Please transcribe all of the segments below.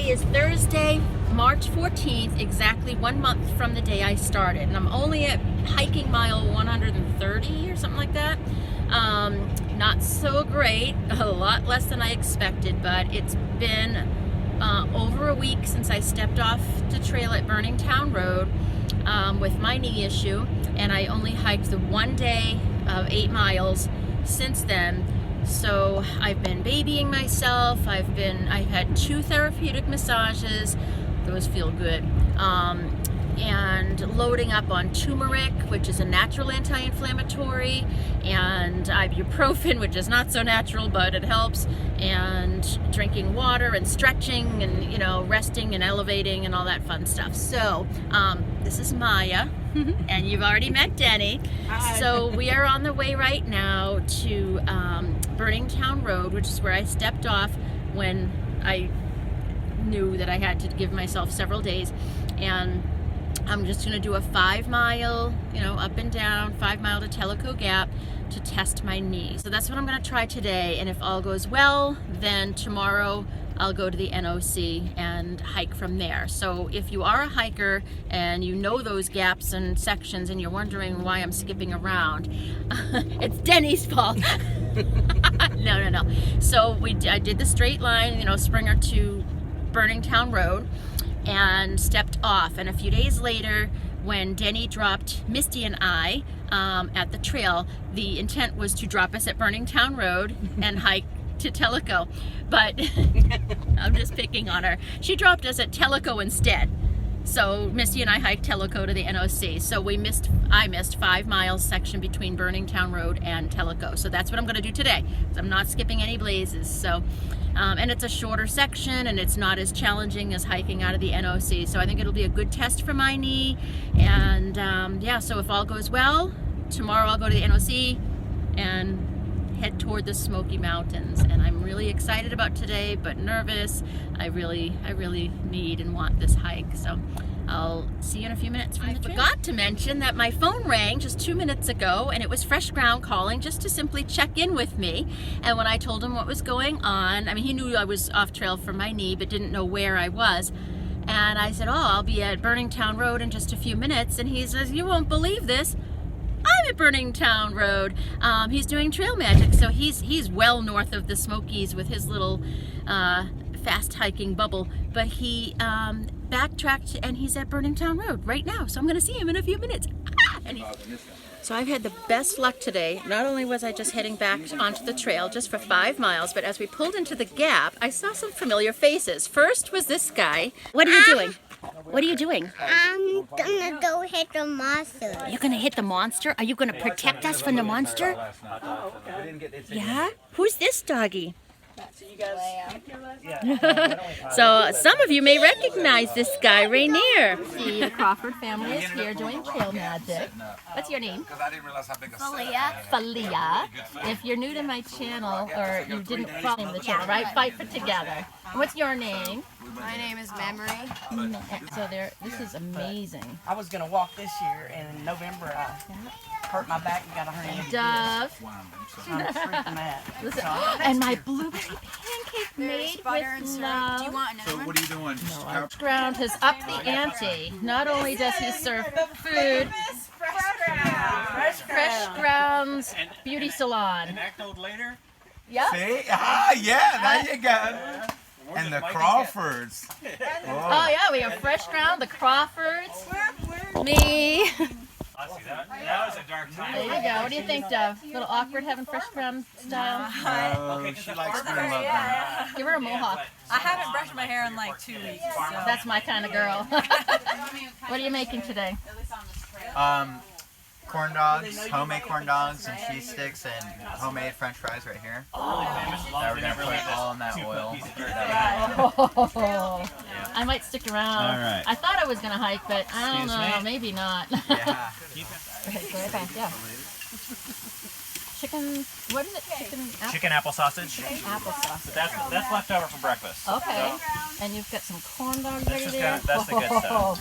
Today is Thursday, March 14th, exactly 1 month from the day I started. And I'm only at hiking mile 130 or something like that. Not so great, a lot less than I expected, but it's been over a week since I stepped off to trail at Burningtown Road with my knee issue, and I only hiked the one day of 8 miles since then. So I've been babying myself. I've had 2 therapeutic massages. Those feel good. And loading up on turmeric, which is a natural anti-inflammatory, and ibuprofen, which is not so natural, but it helps, and drinking water and stretching and, you know, resting and elevating and all that fun stuff. So this is Maya, and you've already met Denny. Hi. So we are on the way right now to Burningtown Road, which is where I stepped off when I knew that I had to give myself several days, and I'm just going to do a 5 mile, you know, up and down, 5 mile to Tellico Gap to test my knee. So that's what I'm going to try today, and if all goes well, then tomorrow I'll go to the NOC and hike from there. So if you are a hiker and you know those gaps and sections and you're wondering why I'm skipping around, it's Denny's fault. No. So I did the straight line, you know, Springer to Burningtown Road, and stepped off. And a few days later, when Denny dropped Misty and I at the trail, the intent was to drop us at Burningtown Road and hike to Tellico, but I'm just picking on her. She dropped us at Tellico instead. So Misty and I hiked Tellico to the NOC. So I missed 5 miles section between Burningtown Road and Tellico. So that's what I'm going to do today. I'm not skipping any blazes. So, and it's a shorter section, and it's not as challenging as hiking out of the NOC. So I think it'll be a good test for my knee. And yeah, so if all goes well, tomorrow I'll go to the NOC and head toward the Smoky Mountains. And I'm really excited about today, but nervous. I really need and want this hike. So I'll see you in a few minutes from the trail. I forgot to mention that my phone rang just 2 minutes ago, and it was Fresh Ground calling just to simply check in with me. And when I told him what was going on, I mean, he knew I was off trail for my knee, but didn't know where I was. And I said, oh, I'll be at Burningtown Road in just a few minutes. And he says, you won't believe this, I'm at Burningtown Road. He's doing trail magic, so he's well north of the Smokies with his little fast hiking bubble, but he backtracked and he's at Burningtown Road right now, so I'm gonna see him in a few minutes. So I've had the best luck today. Not only was I just heading back onto the trail just for 5 miles, but as we pulled into the gap, I saw some familiar faces. First was this guy. What are you doing? What are you doing? I'm gonna go hit the monster. You're gonna hit the monster? Are you gonna protect us from the monster? Yeah? Who's this doggy? So some of you may recognize this guy, Ranier. See, the Crawford family is here doing trail magic. What's your name? Falia. If you're new to my channel, or you didn't follow the channel, right? Fight for Together. What's your name? My name is Memory. So this is amazing. I was gonna walk this year, and in November I hurt my back and got a herniated Dove. disc. I'm freaking mad. Listen, and my blueberry pancake made with love. Do you want another one? What are you doing? Fresh Ground has upped the ante. Not only does he serve food, Fresh Ground's beauty salon. Enact later? Yep. See? Yeah, there you go. And the Crawfords. Oh yeah, we have Fresh Ground, the Crawfords, me. I see that. Now is a dark time. There you go. What do you think, Dove? A little awkward having Fresh Ground style? Oh, she likes being loved now. Give her a mohawk. I haven't brushed my hair in like 2 weeks. So. That's my kind of girl. What are you making today? Corn dogs, homemade corn dogs and cheese sticks and homemade french fries right here. We're going to put all in that oil. Oh, I might stick around. All right. I thought I was going to hike, but I don't know, maybe not. Yeah. Okay, go right back, yeah. Chicken, what is it? Chicken apple sausage. Apple sauce. That's left over for breakfast. Okay, and you've got some corn dogs ready there. That's the good stuff.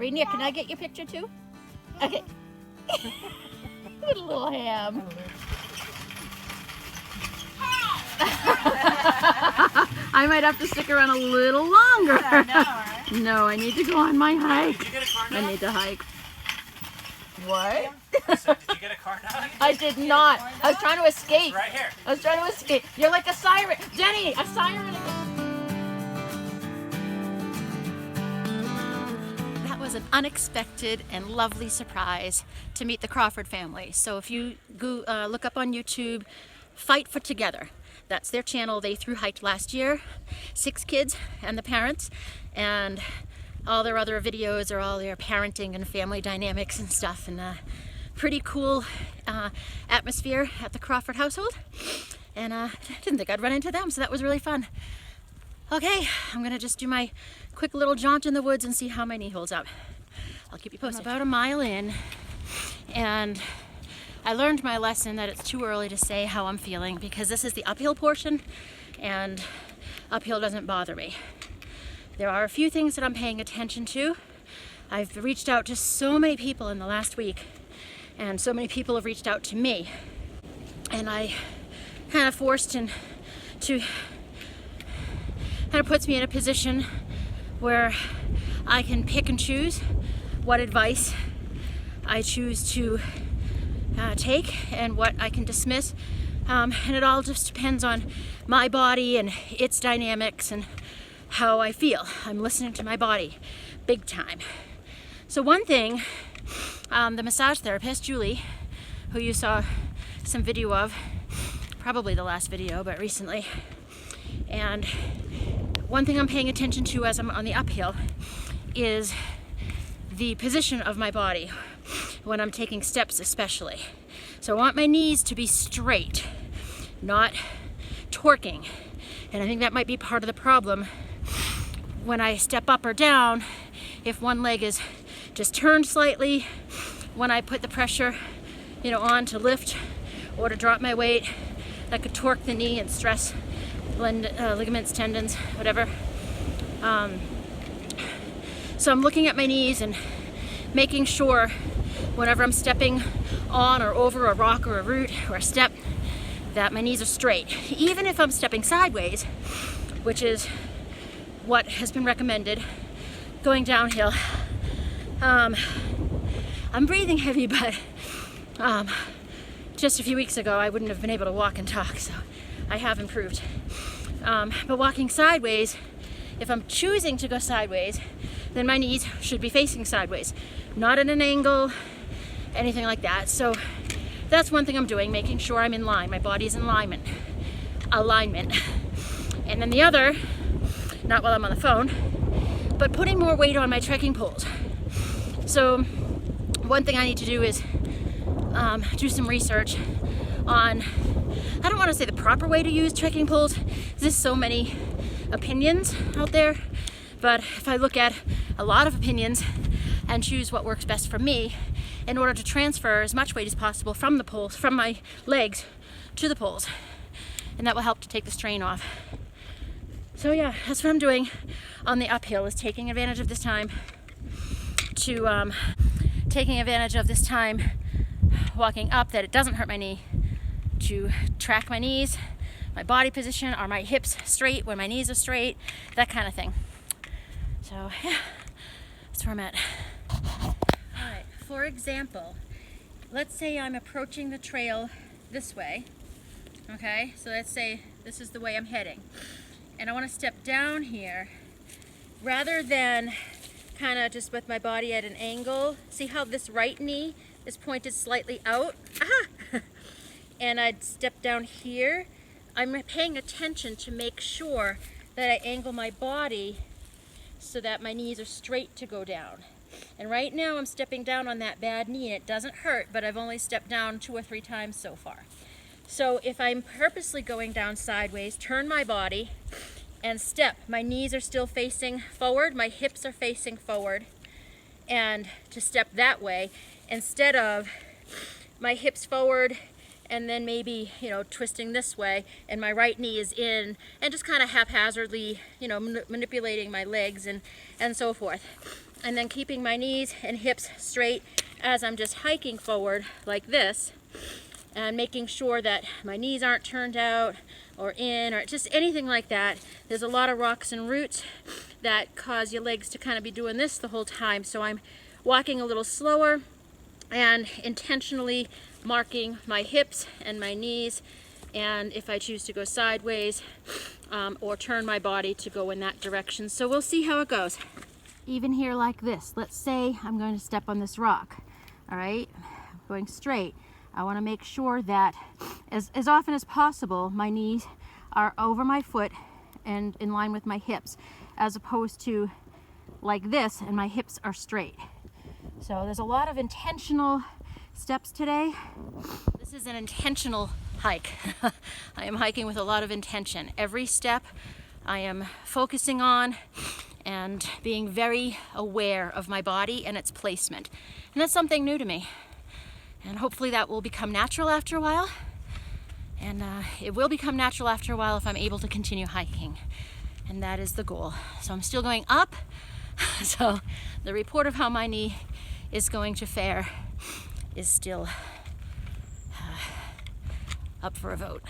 Ranier, can I get your picture too? Okay. Little ham. I might have to stick around a little longer. I know, right? No, I need to go on my hike. Did you get a car I dog? need to hike. What? I said, did you get a car dog? I did not. I was trying to escape. Right here. I was trying to escape. You're like a siren. Jenny, a siren. That was an unexpected and lovely surprise to meet the Crawford family. So if you go, look up on YouTube, Fight for Together. That's their channel. They thru hiked last year, 6 kids and the parents, and all their other videos are all their parenting and family dynamics and stuff, and pretty cool atmosphere at the Crawford household. And I didn't think I'd run into them, so that was really fun. Okay, I'm gonna just do my quick little jaunt in the woods and see how my knee holds up. I'll keep you posted. I'm about a mile in, and I learned my lesson that it's too early to say how I'm feeling because this is the uphill portion, and uphill doesn't bother me. There are a few things that I'm paying attention to. I've reached out to so many people in the last week, and so many people have reached out to me, and I kind of forced into kind of puts me in a position where I can pick and choose what advice I choose to take and what I can dismiss, and it all just depends on my body and its dynamics and how I feel. I'm listening to my body big time. So one thing, the massage therapist Julie, who you saw some video of, probably the last video but recently, and one thing I'm paying attention to as I'm on the uphill is the position of my body when I'm taking steps especially. So I want my knees to be straight, not torquing. And I think that might be part of the problem when I step up or down. If one leg is just turned slightly, when I put the pressure, on to lift or to drop my weight, that could torque the knee and stress ligaments, tendons, whatever. So I'm looking at my knees and making sure whenever I'm stepping on or over a rock or a root or a step that my knees are straight. Even if I'm stepping sideways, which is what has been recommended going downhill. I'm breathing heavy, but just a few weeks ago I wouldn't have been able to walk and talk, so I have improved. But walking sideways, if I'm choosing to go sideways, then my knees should be facing sideways, not at an angle, anything like that. So that's one thing I'm doing, making sure I'm in line, my body's in alignment. And then the other, not while I'm on the phone, but putting more weight on my trekking poles. So one thing I need to do is do some research on, I don't want to say the proper way to use trekking poles. There's so many opinions out there, but if I look at a lot of opinions and choose what works best for me in order to transfer as much weight as possible from the poles, from my legs to the poles, and that will help to take the strain off. So yeah, that's what I'm doing on the uphill, is taking advantage of this time walking up, that it doesn't hurt my knee, to track my knees, my body position, are my hips straight when my knees are straight, that kind of thing. So yeah, that's where I'm at. All right, for example, let's say I'm approaching the trail this way, okay? So let's say this is the way I'm heading, and I want to step down here rather than kind of just with my body at an angle. See how this right knee is pointed slightly out? Aha! And I'd step down here. I'm paying attention to make sure that I angle my body so that my knees are straight to go down. And right now I'm stepping down on that bad knee, and it doesn't hurt, but I've only stepped down 2 or 3 times so far. So if I'm purposely going down sideways, turn my body and step, my knees are still facing forward, my hips are facing forward, and to step that way instead of my hips forward and then maybe, twisting this way and my right knee is in, and just kind of haphazardly, manipulating my legs and so forth. and then keeping my knees and hips straight as I'm just hiking forward like this, and making sure that my knees aren't turned out or in or just anything like that. There's a lot of rocks and roots that cause your legs to kind of be doing this the whole time, so I'm walking a little slower and intentionally marking my hips and my knees, and if I choose to go sideways or turn my body to go in that direction. So we'll see how it goes. Even here like this, let's say I'm going to step on this rock, all right, I'm going straight. I want to make sure that as often as possible my knees are over my foot and in line with my hips, as opposed to like this and my hips are straight. So there's a lot of intentional steps today. This is an intentional hike. I am hiking with a lot of intention. Every step I am focusing on and being very aware of my body and its placement. And that's something new to me. And hopefully that will become natural after a while. And it will become natural after a while if I'm able to continue hiking. And that is the goal. So I'm still going up. So the report of how my knee is going to fare is still up for a vote.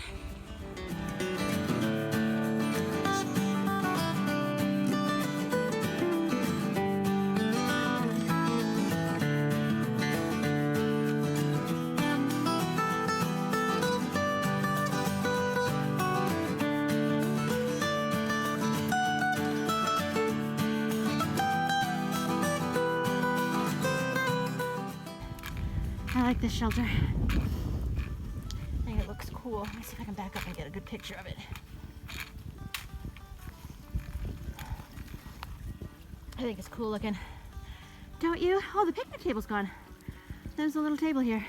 I like this shelter. I think it looks cool. Let me see if I can back up and get a good picture of it. I think it's cool looking. Don't you? Oh, the picnic table's gone. There's a little table here.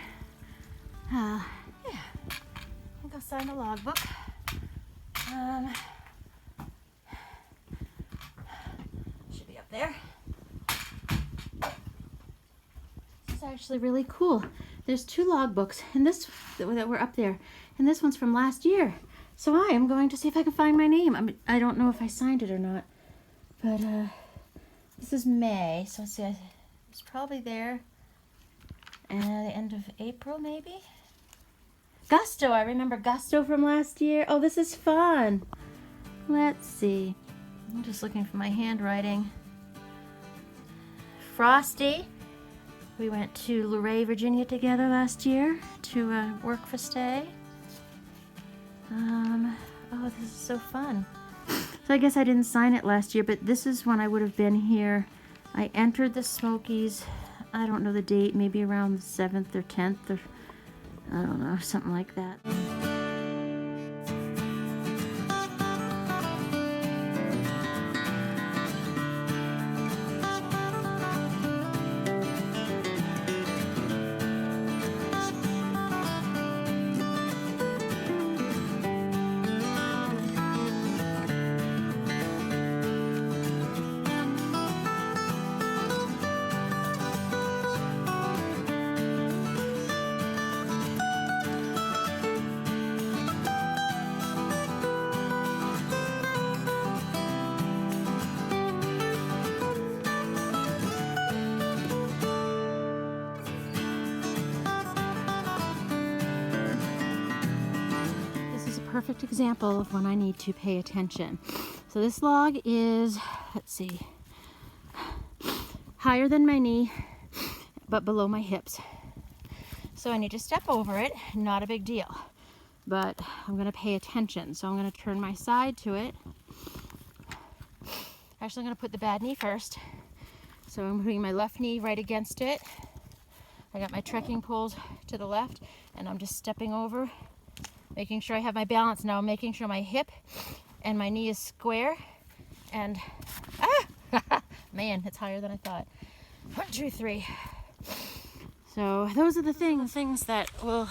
Yeah. I think I'll sign the logbook. Should be up there. It's actually really cool. There's 2 logbooks, and this that were up there, and this one's from last year. So I am going to see if I can find my name. I don't know if I signed it or not, but this is May, so let's see. It's probably there. And the end of April, maybe. Gusto. I remember Gusto from last year. Oh, this is fun. Let's see. I'm just looking for my handwriting. Frosty. We went to Luray, Virginia together last year to work for stay. Oh, this is so fun. So I guess I didn't sign it last year, but this is when I would have been here. I entered the Smokies, I don't know the date, maybe around the 7th or 10th or I don't know, something like that. Perfect example of when I need to pay attention. So this log is, let's see, higher than my knee, but below my hips. So I need to step over it, not a big deal, but I'm gonna pay attention. So I'm gonna turn my side to it. Actually, I'm gonna put the bad knee first. So I'm putting my left knee right against it. I got my trekking poles to the left, and I'm just stepping over, making sure I have my balance now, making sure my hip and my knee is square, and man, it's higher than I thought. 1, 2, 3. So those are the things that will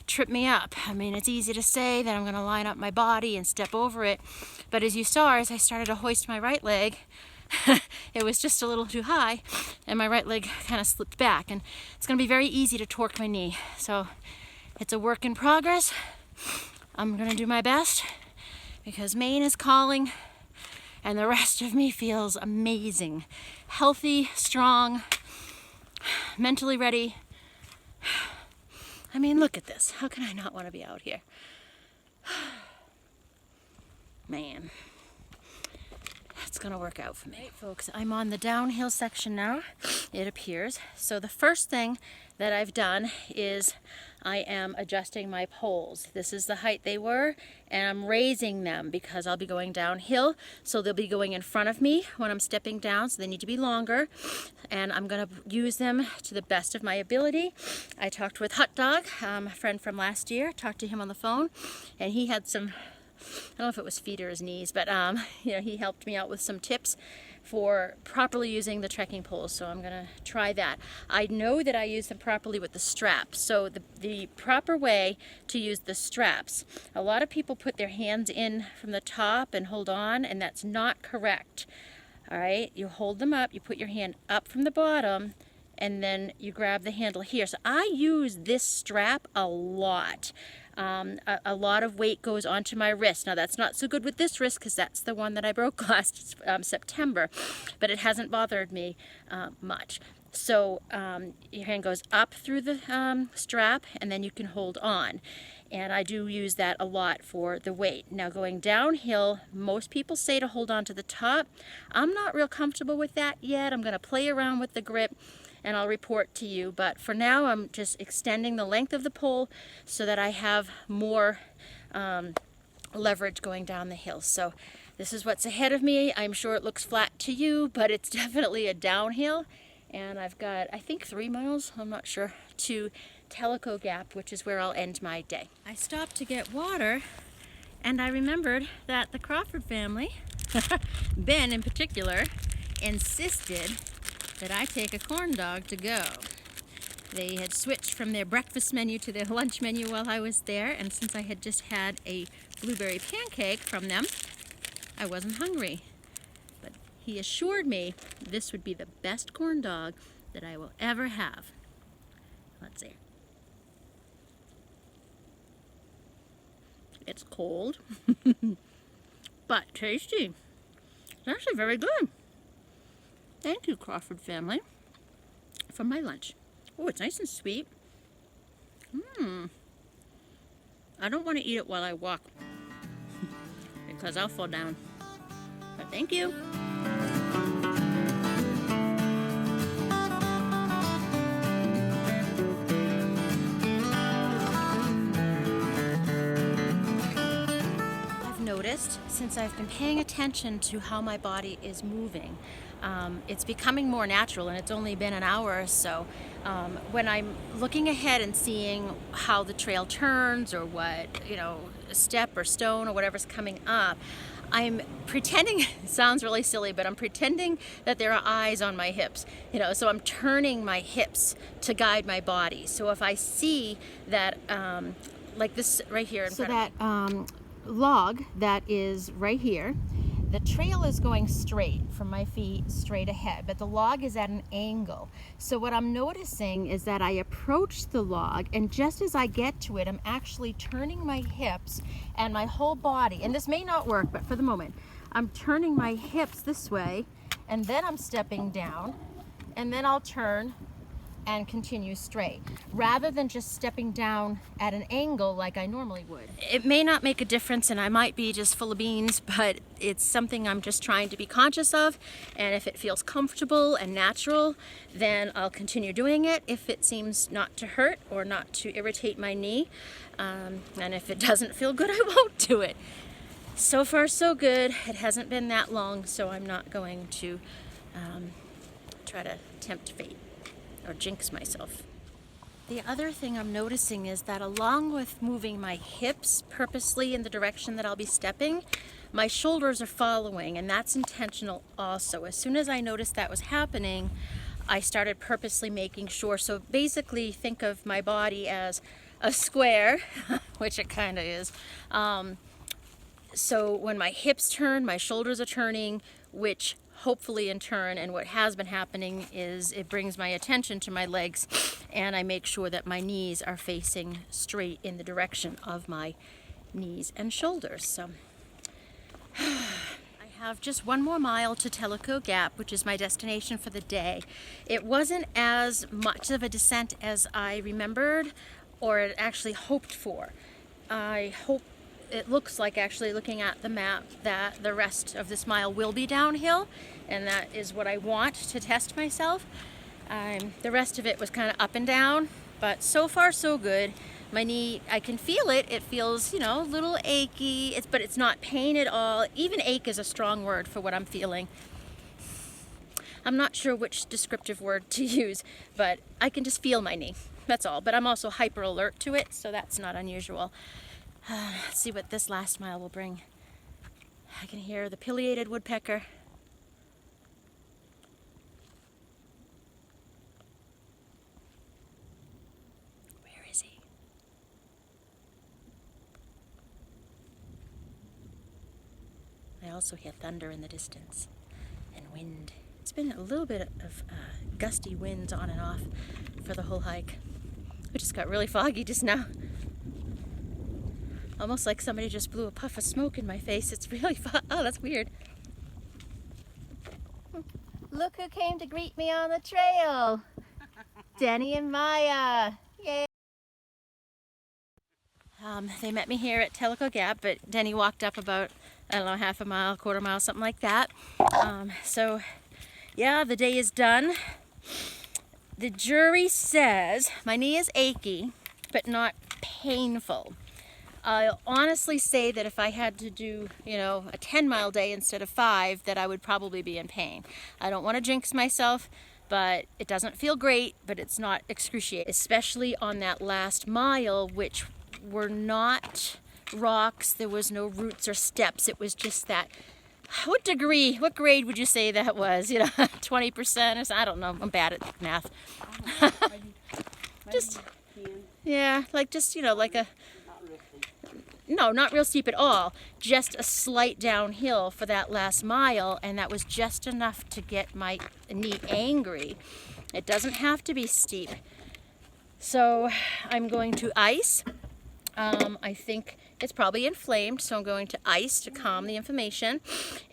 trip me up. I mean, it's easy to say that I'm going to line up my body and step over it, but as you saw, as I started to hoist my right leg, it was just a little too high, and my right leg kind of slipped back, and it's going to be very easy to torque my knee. So it's a work in progress. I'm going to do my best because Maine is calling, and the rest of me feels amazing. Healthy, strong, mentally ready. I mean, look at this. How can I not want to be out here? Man, it's gonna work out for me. Right, folks, I'm on the downhill section now, it appears. So the first thing that I've done is I am adjusting my poles. This is the height they were, and I'm raising them because I'll be going downhill, so they'll be going in front of me when I'm stepping down, so they need to be longer, and I'm gonna use them to the best of my ability. I talked with Hot Dog, a friend from last year, talked to him on the phone, and he had some, I don't know if it was feet or his knees, but you know, he helped me out with some tips for properly using the trekking poles, so I'm gonna try that. I know that I use them properly with the straps, so the proper way to use the straps, a lot of people put their hands in from the top and hold on, and that's not correct. All right, you hold them up, you put your hand up from the bottom, and then you grab the handle here. So I use this strap a lot. A lot of weight goes onto my wrist. Now that's not so good with this wrist because that's the one that I broke last September, but it hasn't bothered me much. So your hand goes up through the strap, and then you can hold on. And I do use that a lot for the weight. Now going downhill, most people say to hold on to the top. I'm not real comfortable with that yet. I'm gonna play around with the grip and I'll report to you. But for now, I'm just extending the length of the pole so that I have more leverage going down the hill. So this is what's ahead of me. I'm sure it looks flat to you, but it's definitely a downhill. And I've got, I think, 3 miles, I'm not sure, to Tellico Gap, which is where I'll end my day. I stopped to get water, and I remembered that the Crawford family, Ben in particular, insisted that I take a corn dog to go. They had switched from their breakfast menu to their lunch menu while I was there, and since I had just had a blueberry pancake from them, I wasn't hungry. But he assured me this would be the best corn dog that I will ever have. Let's see. It's cold, but tasty. It's actually very good. Thank you, Crawford family, for my lunch. Oh, it's nice and sweet. I don't want to eat it while I walk because I'll fall down. But thank you. Noticed since I've been paying attention to how my body is moving. It's becoming more natural, and it's only been an hour or so. When I'm looking ahead and seeing how the trail turns or what, a step or stone or whatever's coming up, I'm pretending, it sounds really silly, but I'm pretending that there are eyes on my hips, so I'm turning my hips to guide my body. So if I see that, like this right here in front of me, log that is right here, the trail is going straight from my feet straight ahead, but the log is at an angle. So what I'm noticing is that I approach the log, and just as I get to it, I'm actually turning my hips and my whole body, and this may not work, but for the moment, I'm turning my hips this way, and then I'm stepping down, and then I'll turn and continue straight, rather than just stepping down at an angle like I normally would. It may not make a difference, and I might be just full of beans, but it's something I'm just trying to be conscious of, and if it feels comfortable and natural, then I'll continue doing it if it seems not to hurt or not to irritate my knee, and if it doesn't feel good, I won't do it. So far, so good. It hasn't been that long, so I'm not going to try to tempt fate or jinx myself. The other thing I'm noticing is that along with moving my hips purposely in the direction that I'll be stepping, my shoulders are following, and that's intentional also. As soon as I noticed that was happening, I started purposely making sure. So basically think of my body as a square, which it kind of is. So when my hips turn, my shoulders are turning, which hopefully in turn, and what has been happening is it brings my attention to my legs, and I make sure that my knees are facing straight in the direction of my knees and shoulders. So I have just one more mile to Tellico Gap, which is my destination for the day. It wasn't as much of a descent as I remembered or had actually hoped for. I hope it looks like, actually looking at the map, that the rest of this mile will be downhill, and that is what I want to test myself. The rest of it was kind of up and down, but so far so good. My knee, I can feel it. It feels, you know, a little achy, but it's not pain at all. Even ache is a strong word for what I'm feeling. I'm not sure which descriptive word to use, but I can just feel my knee. That's all. But I'm also hyper alert to it, so that's not unusual. Let's see what this last mile will bring. I can hear the pileated woodpecker. Where is he? I also hear thunder in the distance and wind. It's been a little bit of gusty winds on and off for the whole hike. It just got really foggy just now. Almost like somebody just blew a puff of smoke in my face. It's really oh, that's weird. Look who came to greet me on the trail. Denny and Maya. Yay. They met me here at Tellico Gap, but Denny walked up about, I don't know, half a mile, quarter mile, something like that. So, yeah, the day is done. The jury says my knee is achy, but not painful. I'll honestly say that if I had to do, you know, a 10-mile day instead of 5, that I would probably be in pain. I don't want to jinx myself, but it doesn't feel great, but it's not excruciating, especially on that last mile, which were not rocks. There was no roots or steps. It was just that, what grade would you say that was? You know, 20% or something? I don't know. I'm bad at math. Just, yeah, like just, you know, like a, no, not real steep at all. Just a slight downhill for that last mile, and that was just enough to get my knee angry. It doesn't have to be steep. So I'm going to ice. I think it's probably inflamed, so I'm going to ice to calm the inflammation,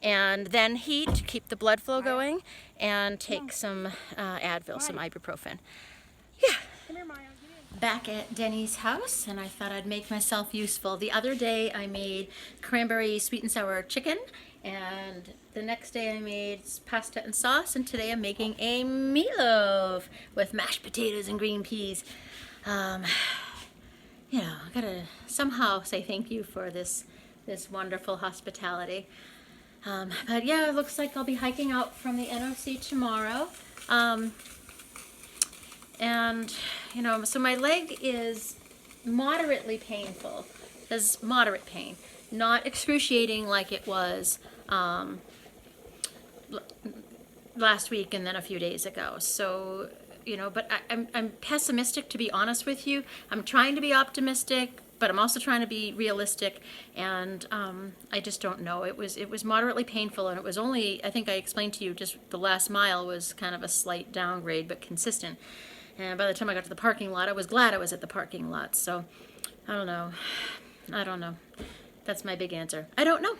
and then heat to keep the blood flow going, and take some Advil, some ibuprofen. Yeah. Back at Denny's house, and I thought I'd make myself useful. The other day I made cranberry sweet and sour chicken, and the next day I made pasta and sauce, and today I'm making a meatloaf with mashed potatoes and green peas. You know, I gotta somehow say thank you for this wonderful hospitality. But yeah, it looks like I'll be hiking out from the NOC tomorrow. And, you know, so my leg is moderately painful. There's moderate pain. Not excruciating like it was last week and then a few days ago. So, you know, but I'm pessimistic, to be honest with you. I'm trying to be optimistic, but I'm also trying to be realistic, and I just don't know. It was moderately painful, and it was only, I think I explained to you, just the last mile was kind of a slight downgrade, but consistent. And by the time I got to the parking lot, I was glad I was at the parking lot. So, I don't know. That's my big answer. I don't know.